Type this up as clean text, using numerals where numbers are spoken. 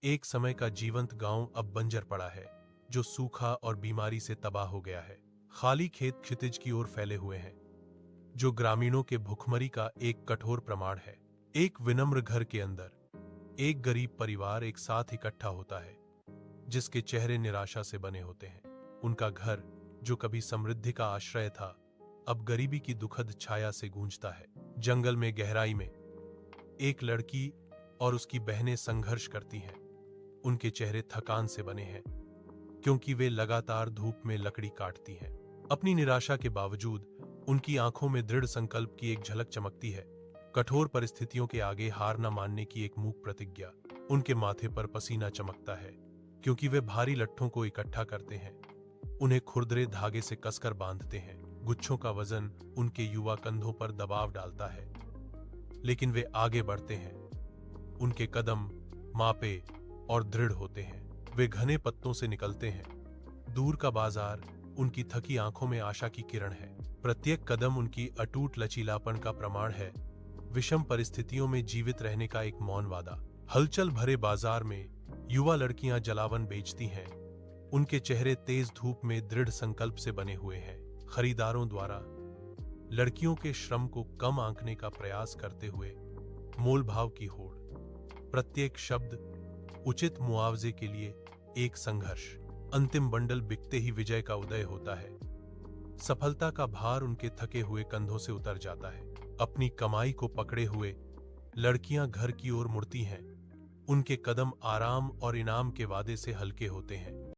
एक समय का जीवंत गांव अब बंजर पड़ा है, जो सूखा और बीमारी से तबाह हो गया है। खाली खेत क्षितिज की ओर फैले हुए हैं, जो ग्रामीणों के भुखमरी का एक कठोर प्रमाण है। एक विनम्र घर के अंदर एक गरीब परिवार एक साथ इकट्ठा होता है, जिसके चेहरे निराशा से बने होते हैं। उनका घर, जो कभी समृद्धि का आश्रय था, अब गरीबी की दुखद छाया से गूंजता है। जंगल में गहराई में एक लड़की और उसकी बहनें संघर्ष करती हैं। उनके चेहरे थकान से बने हैं, क्योंकि वे लगातार धूप में लकड़ी काटती हैं। अपनी निराशा के बावजूद उनकी आंखों में दृढ़ संकल्प की एक झलक चमकती है। कठोर परिस्थितियों के आगे हार न मानने की एक मूक प्रतिज्ञा। उनके माथे पर पसीना चमकता है, क्योंकि वे भारी लट्ठों को इकट्ठा करते हैं, उन्हें खुरदरे धागे से कसकर बांधते हैं। गुच्छों का वजन उनके युवा कंधों पर दबाव डालता है, लेकिन वे आगे बढ़ते हैं। उनके कदम मापे और दृढ़ होते हैं। वे घने पत्तों से निकलते हैं। दूर का बाजार उनकी थकी आंखों में आशा की किरण है। प्रत्येक कदम उनकी अटूट लचीलापन का प्रमाण है, विषम परिस्थितियों में जीवित रहने का एक मौन वादा। हलचल भरे बाजार में युवा लड़कियां जलावन बेचती हैं। उनके चेहरे तेज धूप में दृढ़ संकल्प से बने हुए हैं। खरीदारों द्वारा लड़कियों के श्रम को कम आंकने का प्रयास करते हुए मोलभाव की होड़। प्रत्येक शब्द उचित मुआवजे के लिए एक संघर्ष। अंतिम बंडल बिकते ही विजय का उदय होता है। सफलता का भार उनके थके हुए कंधों से उतर जाता है। अपनी कमाई को पकड़े हुए लड़कियां घर की ओर मुड़ती हैं। उनके कदम आराम और इनाम के वादे से हल्के होते हैं।